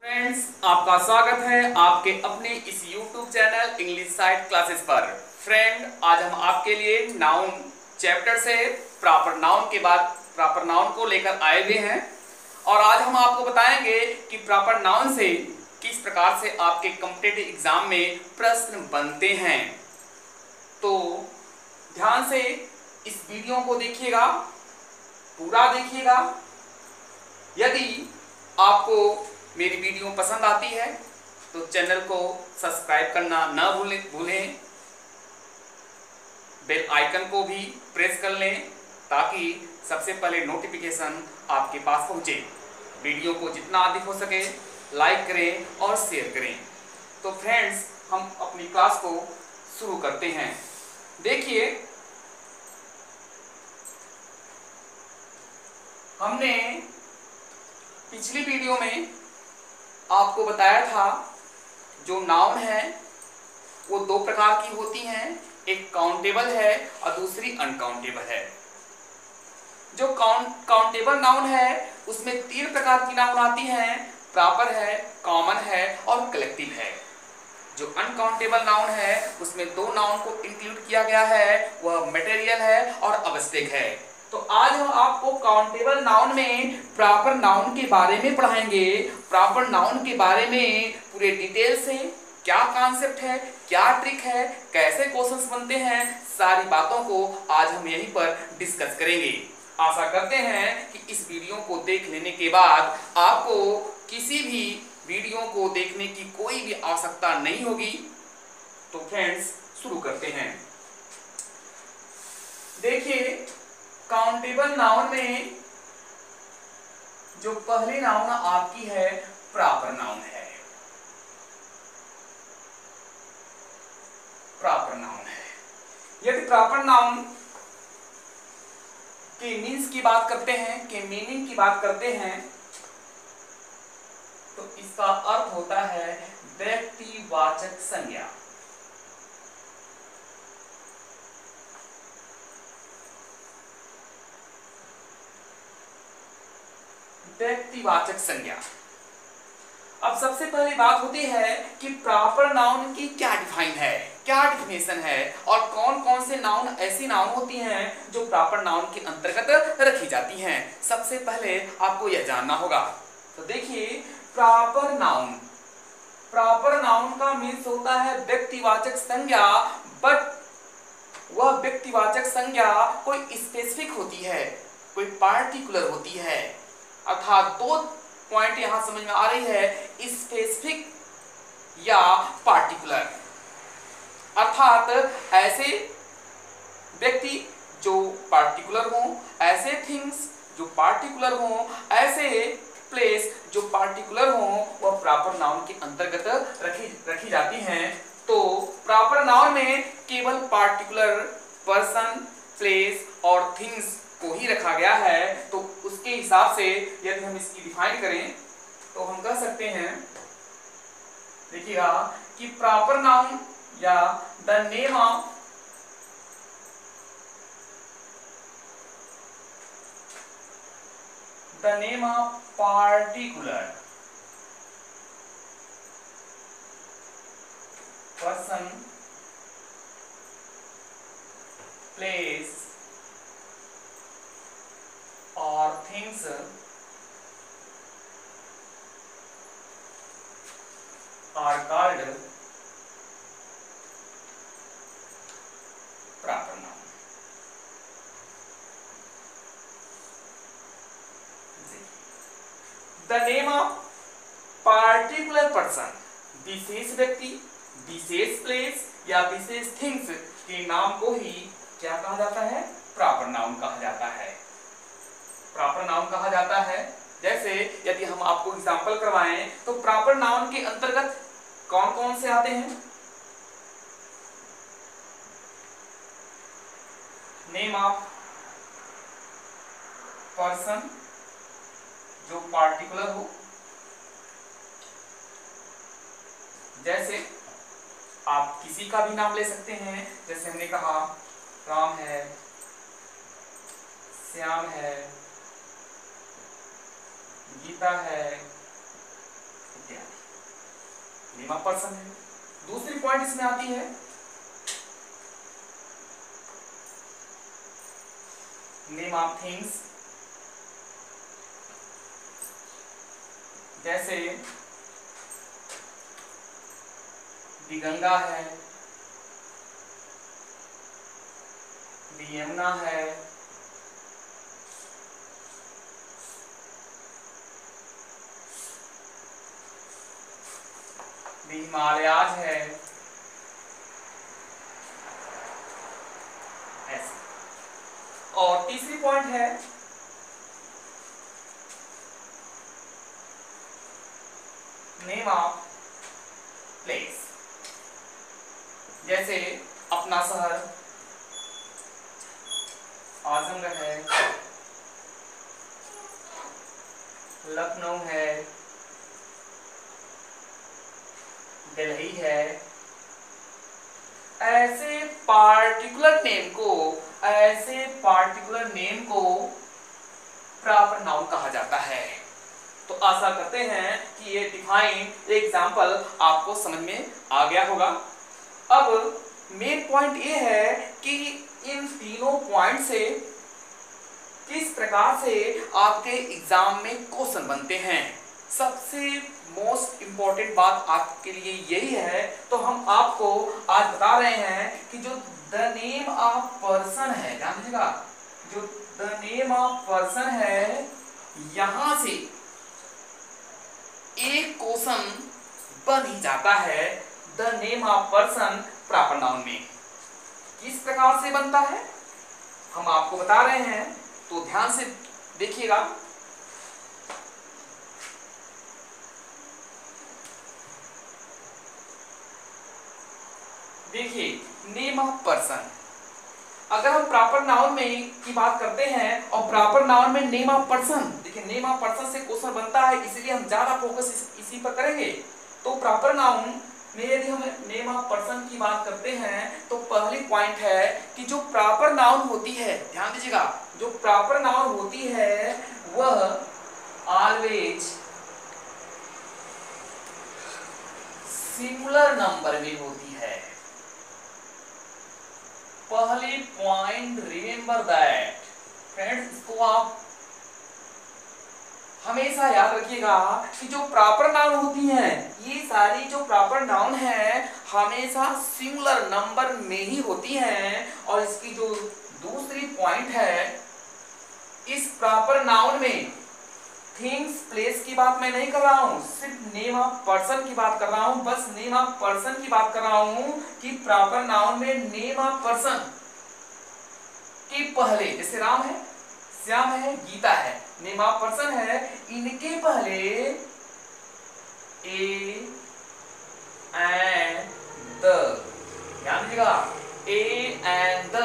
Friends, आपका स्वागत है आपके अपने इस YouTube channel English side classes पर। फ्रेंड, आज हम आपके लिए नाउन चैप्टर से प्रॉपर नाउन के बाद प्रॉपर नाउन को लेकर आए हुए हैं और आज हम आपको बताएंगे कि प्रॉपर नाउन से किस प्रकार से आपके कॉम्पिटिटिव एग्जाम में प्रश्न बनते हैं। तो ध्यान से इस वीडियो को देखिएगा, पूरा देखिएगा। यदि आपको मेरी वीडियो पसंद आती है तो चैनल को सब्सक्राइब करना न भूलें, बेल आइकन को भी प्रेस कर लें ताकि सबसे पहले नोटिफिकेशन आपके पास पहुंचे। वीडियो को जितना अधिक हो सके लाइक करें और शेयर करें। तो फ्रेंड्स, हम अपनी क्लास को शुरू करते हैं। देखिए, हमने पिछली वीडियो में आपको बताया था जो नाउन है वो दो प्रकार की होती हैं, एक काउंटेबल है और दूसरी अनकाउंटेबल है। जो काउंटेबल नाउन है उसमें तीन प्रकार की नाउन आती हैं, प्रॉपर है, कॉमन है और कलेक्टिव है। जो अनकाउंटेबल नाउन है उसमें दो नाउन को इंक्लूड किया गया है, वह मटेरियल है और आवश्यक है। तो आज हम आपको काउंटेबल नाउन में प्रॉपर नाउन के बारे में पढ़ाएंगे। प्रॉपर नाउन के बारे में पूरे डिटेल से क्या कॉन्सेप्ट है, क्या ट्रिक है, कैसे क्वेश्चंस बनते हैं, सारी बातों को आज हम यहीं पर डिस्कस करेंगे। आशा करते हैं कि इस वीडियो को देख लेने के बाद आपको किसी भी वीडियो को देखने की कोई भी आवश्यकता नहीं होगी। तो फ्रेंड्स, शुरू करते हैं। देखिए, काउंटेबल नाउन में जो पहली नाउन आपकी है प्रॉपर नाउन है। प्रॉपर नाउन है। यदि प्रॉपर नाउन के मीन्स की बात करते हैं, के मीनिंग की बात करते हैं, तो इसका अर्थ होता है व्यक्तिवाचक संज्ञा। व्यक्तिवाचक संज्ञा। अब सबसे पहली बात होती है कि प्रॉपर नाउन की क्या डिफाइन है, क्या डिफिनेशन है और कौन कौन से नाउन ऐसी नाउन होती हैं जो प्रॉपर नाउन के अंतर्गत रखी जाती हैं। सबसे पहले आपको यह जानना होगा। तो देखिए, प्रॉपर नाउन का मीन्स होता है व्यक्तिवाचक संज्ञा, बट वह व्यक्तिवाचक संज्ञा कोई स्पेसिफिक होती है, कोई पार्टिकुलर होती है। अर्थात दो पॉइंट यहां समझ में आ रही है, स्पेसिफिक या पार्टिकुलर। अर्थात ऐसे व्यक्ति जो पार्टिकुलर हो, ऐसे थिंग्स जो पार्टिकुलर हो, ऐसे प्लेस जो पार्टिकुलर हो, वह प्रॉपर नाउन के अंतर्गत रखी जाती हैं। तो प्रॉपर नाउन में केवल पार्टिकुलर पर्सन, प्लेस और थिंग्स को ही रखा गया है। तो उसके हिसाब से यदि हम इसकी डिफाइन करें तो हम कह सकते हैं, देखिएगा, कि प्रॉपर नाउन या the name of particular person, place or things are called proper noun। The name of particular person, विशेष व्यक्ति, विशेष प्लेस या विशेष थिंग्स के नाम को ही क्या कहा जाता है? प्रॉपर नाउन कहा जाता है। प्रॉपर नाउन कहा जाता है। जैसे यदि हम आपको एग्जांपल करवाएं तो प्रॉपर नाउन के अंतर्गत कौन कौन से आते हैं? नेम ऑफ पर्सन जो पार्टिकुलर हो, जैसे आप किसी का भी नाम ले सकते हैं। जैसे हमने कहा राम है, श्याम है, गीता है, इत्यादि नेम ऑफ पर्सन है। दूसरी पॉइंट इसमें आती है नेम ऑफ थिंग्स, जैसे दी गंगा है, दी यमुना है, दी हिमालयाज है, ऐसे। और तीसरी पॉइंट है नेम ऑफ प्लेस, जैसे अपना शहर आजमगढ़ है, लखनऊ है, दिल्ली है। ऐसे पार्टिकुलर नेम को प्रॉपर नाउन कहा जाता है। तो आशा करते हैं कि ये डिफाइन एग्जाम्पल आपको समझ में आ गया होगा। अब मेन पॉइंट ये है कि इन तीनों पॉइंट से किस प्रकार से आपके एग्जाम में क्वेश्चन बनते हैं, सबसे मोस्ट इंपॉर्टेंट बात आपके लिए यही है। तो हम आपको आज बता रहे हैं कि जो द नेम ऑफ पर्सन है, ध्यान दीजिएगा, जो द नेम ऑफ पर्सन है, यहां से एक क्वेश्चन बन ही जाता है the name of person proper noun में। किस प्रकार से बनता है हम आपको बता रहे हैं, तो ध्यान से देखिएगा। देखिए नेम ऑफ पर्सन, अगर हम प्रॉपर नाउन में की बात करते हैं और प्रॉपर नाउन में नेम ऑफ पर्सन, देखिए नेम ऑफ पर्सन से क्वेश्चन बनता है, इसलिए हम ज्यादा फोकस इसी पर करेंगे। तो प्रॉपर नाउन में यदि हम नेम ऑफ पर्सन की बात करते हैं तो पहली पॉइंट है कि जो प्रॉपर नाउन होती है, ध्यान दीजिएगा, जो प्रॉपर नाउन होती है वह ऑलवेज सिंगुलर नंबर में होती है। पहली पॉइंट रिमेंबर दैट फ्रेंड्स, इसको आप हमेशा याद रखिएगा कि जो प्रॉपर नाउन होती हैं, ये सारी जो प्रॉपर नाउन है हमेशा सिंगुलर नंबर में ही होती हैं। और इसकी जो दूसरी पॉइंट है, इस प्रॉपर नाउन में थिंग्स प्लेस की बात मैं नहीं कर रहा हूं, सिर्फ नेम ऑफ पर्सन की बात कर रहा हूं, बस नेम ऑफ पर्सन की बात कर रहा हूं कि प्रॉपर नाउन में नेम ऑफ पर्सन के पहले, जैसे राम है, श्याम है, गीता है, नेम ऑफ पर्सन है, इनके पहले ए एंड द, ध्यान दीजिएगा, ए एंड द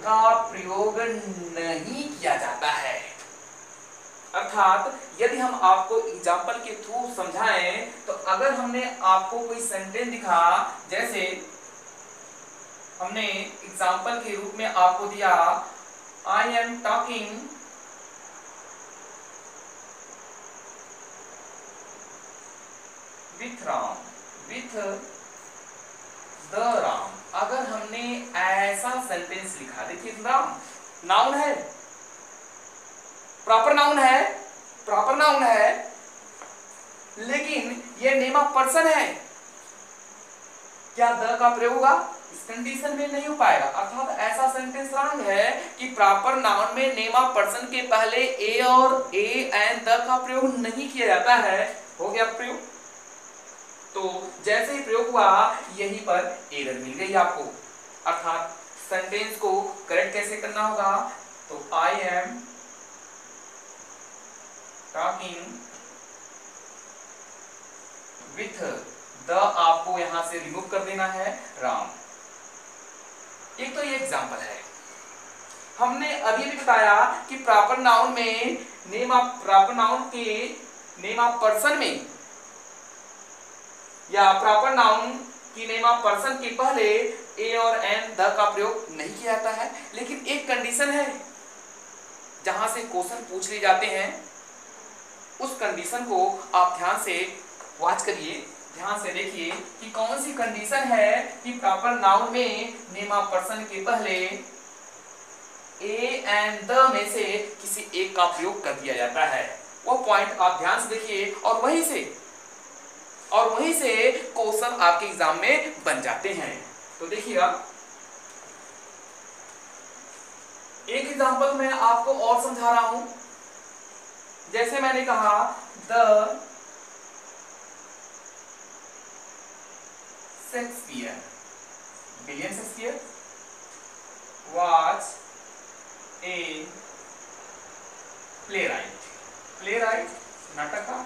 का प्रयोग नहीं किया जाता है। अर्थात यदि हम आपको एग्जाम्पल के थ्रू समझाएं, तो अगर हमने आपको कोई सेंटेंस दिखा, जैसे हमने एग्जाम्पल के रूप में आपको दिया, I am talking with Ram, with the Ram, अगर हमने ऐसा सेंटेंस लिखा, देखिए राम नाउन है, प्रॉपर नाउन है, लेकिन ये नेम ऑफ पर्सन है, क्या द का प्रयोग होगा? इस कंडीशन में नहीं हो पाएगा। अर्थात ऐसा सेंटेंस रॉन्ग है कि प्रॉपर नाउन में नेम ऑफ पर्सन के पहले ए और ए एंड द का प्रयोग नहीं किया जाता है। हो गया प्रयोग, तो जैसे ही प्रयोग हुआ यहीं पर एरर मिल गई आपको। अर्थात सेंटेंस को करेक्ट कैसे करना होगा, तो I am talking with the, आपको यहां से रिमूव कर देना है राम। एक तो ये एग्जांपल है। हमने अभी भी बताया कि प्रॉपर नाउन में प्रॉपर नाउन के नेम ऑफ पर्सन में या प्रॉपर नाउन की नेम ऑफ पर्सन के पहले ए और एन द का प्रयोग नहीं किया जाता है। लेकिन एक कंडीशन है जहां से क्वेश्चन पूछ लिए जाते हैं, उस कंडीशन को आप ध्यान से वॉच करिए, ध्यान से देखिए कि कौन सी कंडीशन है कि प्रॉपर नाउन में नेम ऑफ पर्सन के पहले ए एंड द में से किसी एक का प्रयोग कर दिया जाता है। वो पॉइंट आप ध्यान से देखिए और वहीं से क्वेश्चन आपके एग्जाम में बन जाते हैं। तो देखिएगा, एक एग्जांपल मैं आपको और समझा रहा हूं। जैसे मैंने कहा the Shakespeare, William Shakespeare was a playwright नाटककार।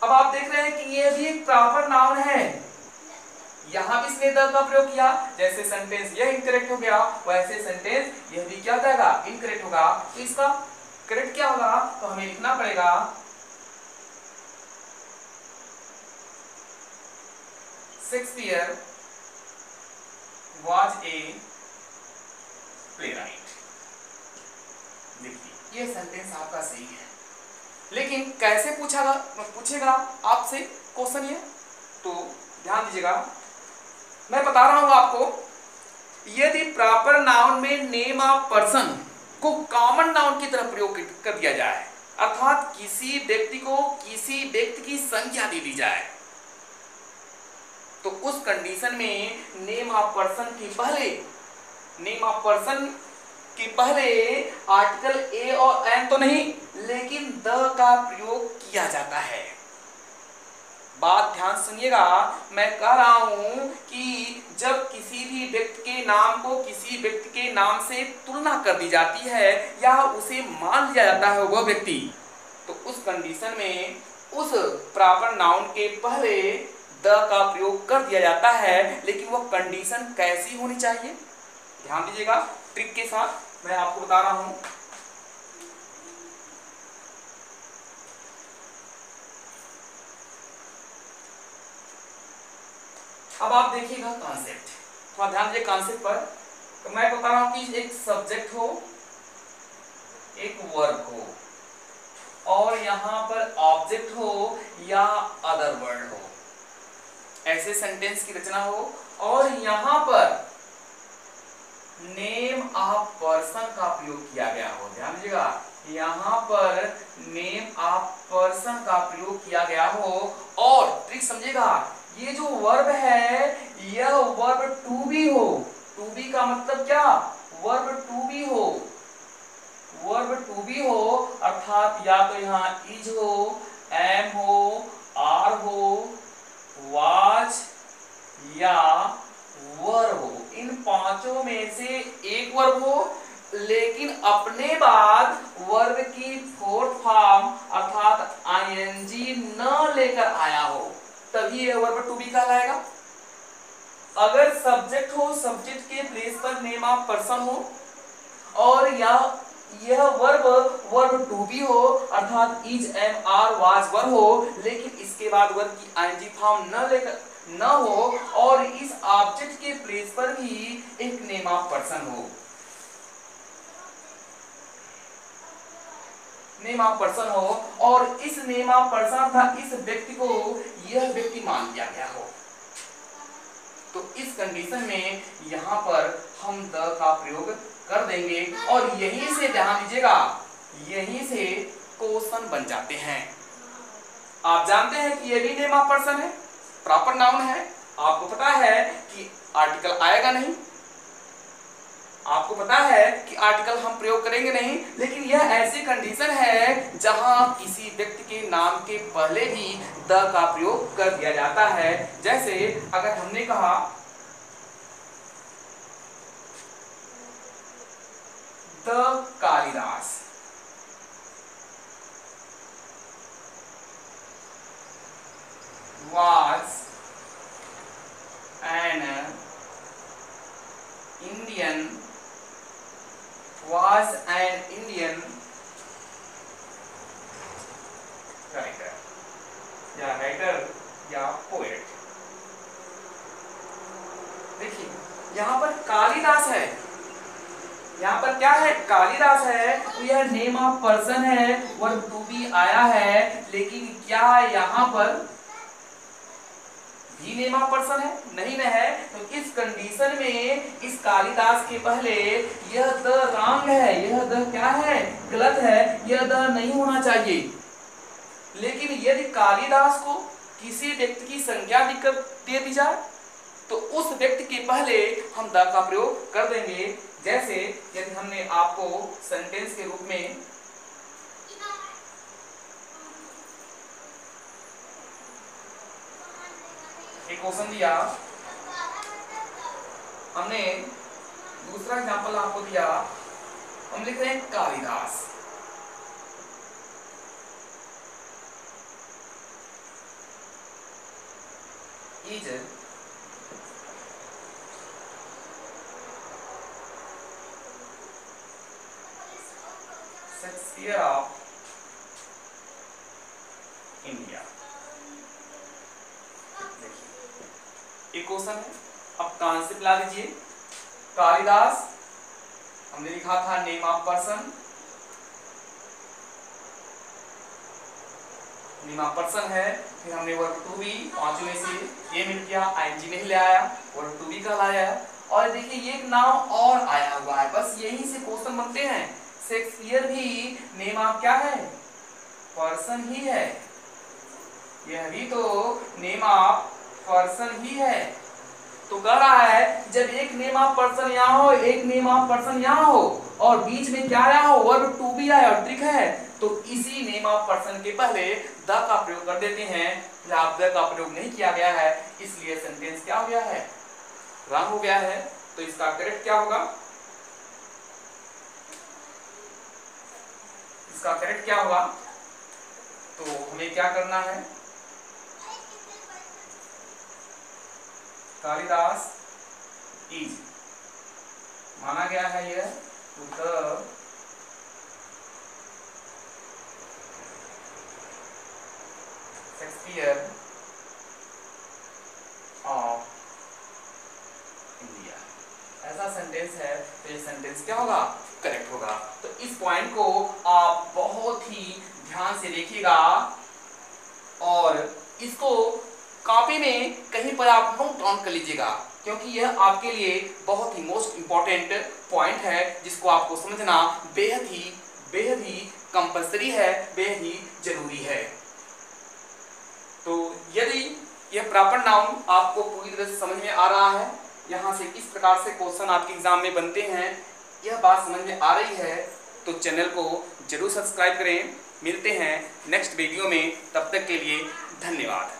अब आप देख रहे हैं कि ये भी एक प्रॉपर नाउन है, यहां भी इसने द का प्रयोग किया। जैसे सेंटेंस यह इनकरेक्ट हो गया, वैसे सेंटेंस यह भी क्या हो जाएगा, इनकरेक्ट होगा। तो इसका करेक्ट क्या होगा, तो हमें लिखना पड़ेगा शेक्सपियर was a playwright। देखिए ये सेंटेंस आपका सही है, लेकिन कैसे पूछेगा आपसे क्वेश्चन ये, तो ध्यान दीजिएगा, मैं बता रहा हूं आपको। यदि प्रॉपर नाउन में नेम ऑफ पर्सन को कॉमन नाउन की तरह प्रयोग कर दिया जाए, अर्थात किसी व्यक्ति को किसी व्यक्ति की संख्या दे दी जाए, तो उस कंडीशन में नेम ऑफ पर्सन के पहले आर्टिकल ए और एन तो नहीं, लेकिन द का प्रयोग किया जाता है। बात ध्यान सुनिएगा, मैं कह रहा हूं कि जब किसी भी व्यक्ति के नाम को किसी व्यक्ति के नाम से तुलना कर दी जाती है या उसे मान लिया जाता है वह व्यक्ति, तो उस कंडीशन में उस प्रॉपर नाउन के पहले द का प्रयोग कर दिया जाता है। लेकिन वो कंडीशन कैसी होनी चाहिए, ध्यान दीजिएगा, ट्रिक के साथ मैं आपको बता रहा हूं। अब आप देखिएगा कॉन्सेप्ट, थोड़ा ध्यान दीजिए कॉन्सेप्ट पर। तो मैं बता रहा हूं कि एक सब्जेक्ट हो, एक वर्ब हो और यहां पर ऑब्जेक्ट हो या अदर वर्ड हो, ऐसे सेंटेंस की रचना हो और यहां पर नेम ऑफ पर्सन का प्रयोग किया गया हो। ध्यान दीजिएगा, यहां पर नेम ऑफ पर्सन का प्रयोग किया गया हो और ट्रिक समझिएगा, ये जो वर्ब है यह वर्ब टू बी हो। टू बी का मतलब क्या, वर्ब टू बी हो, वर्ब टू बी हो, अर्थात या तो यहां इज हो, एम हो, आर हो, वाज या वर हो, इन पांचों में से एक वर्ब हो, लेकिन अपने बाद वर्ब की फोर्थ फॉर्म अर्थात आईएनजी न लेकर आया हो, तभी यह वर्ब टू बी कहलाएगा। अगर सब्जेक्ट हो, सब्जेक्ट के प्लेस पर नेम ऑफ पर्सन हो और यह वर्ब टू बी हो, अर्थात इज, एम, आर, वाज, वर हो, लेकिन इसके बाद वर्ब की आईएनजी फॉर्म न हो और इस ऑब्जेक्ट के प्लेस पर भी एक नेम ऑफ पर्सन हो, नेम ऑफ पर्सन हो और इस नेम ऑफ पर्सन था इस व्यक्ति को यह व्यक्ति मान लिया गया हो, तो इस कंडीशन में यहां पर हम द का प्रयोग कर देंगे और यहीं से ध्यान दीजिएगा, यहीं से क्वेश्चन बन जाते हैं। आप जानते हैं कि ये भी नेम ऑफ पर्सन है, प्रॉपर नाउन है, आपको पता है कि आर्टिकल आएगा नहीं, आपको पता है कि आर्टिकल हम प्रयोग करेंगे नहीं, लेकिन यह ऐसी कंडीशन है जहां किसी व्यक्ति के नाम के पहले भी द का प्रयोग कर दिया जाता है। जैसे अगर हमने कहा the Kalidas, was an Indian writer या पोएट। देखिए यहां पर कालिदास है, यहाँ पर क्या है, कालिदास है, तो यह नेम ऑफ पर्सन है, वर्ब टू बी आया है, लेकिन क्या यहाँ पर भी नेम ऑफ पर्सन है? नहीं न है। तो इस कंडीशन में इस कालिदास के पहले यह द रॉन्ग है, यह द क्या है, गलत है, यह द नहीं होना चाहिए। लेकिन यदि कालिदास को किसी व्यक्ति की संज्ञा दे दी जाए तो उस व्यक्ति के पहले हम द का प्रयोग कर देंगे। जैसे यदि हमने आपको सेंटेंस के रूप में एक क्वेश्चन दिया, हमने दूसरा एग्जांपल आपको दिया, हम लिख रहे हैं Kalidas. Is Shakespeare of India. एक क्वेश्चन है, अब कॉन्सेप्ट ला दीजिए। कालिदास हमने लिखा था name of person, name of person है, फिर हमने वर्ब टू बी, पांचों में से ये मिल गया, आईएनजी नहीं ले आया, वर्ब टू बी का लाया। और देखिए ये एक नाम और आया हुआ है, बस यही से क्वेश्चन बनते हैं। शेक्सपियर भी नेम ऑफ क्या है, पर्सन ही है, यह भी तो नेम ऑफ पर्सन ही है। तो कह रहा है जब एक नेम ऑफ पर्सन यहाँ हो, एक नेम ऑफ पर्सन यहाँ हो और बीच में क्या आया हो, वर्ब टू बी आया और ट्रिक है, तो इसी नेम ऑफ पर्सन के पहले द का प्रयोग कर देते हैं। अब द का प्रयोग नहीं किया गया है, इसलिए सेंटेंस क्या हो गया है, रॉन्ग हो गया है। तो इसका करेक्ट क्या होगा, इसका करेक्ट क्या होगा, तो हमें क्या करना है, कालिदास इज माना गया है यह to the Shakespeare of India, ऐसा सेंटेंस है, तो ये सेंटेंस क्या होगा, करेक्ट होगा। तो इस पॉइंट को आप बहुत ही ध्यान से देखिएगा और इसको कॉपी में कहीं पर आप नोट डाउन कर लीजिएगा, क्योंकि यह आपके लिए बहुत ही मोस्ट इंपॉर्टेंट पॉइंट है, जिसको आपको समझना बेहद ही कंपल्सरी है, बेहद ही जरूरी है। तो यदि यह प्रॉपर नाउन आपको पूरी तरह से समझ में आ रहा है, यहाँ से किस प्रकार से क्वेश्चन आपके एग्जाम में बनते हैं, यह बात समझ में आ रही है, तो चैनल को जरूर सब्सक्राइब करें। मिलते हैं नेक्स्ट वीडियो में, तब तक के लिए धन्यवाद।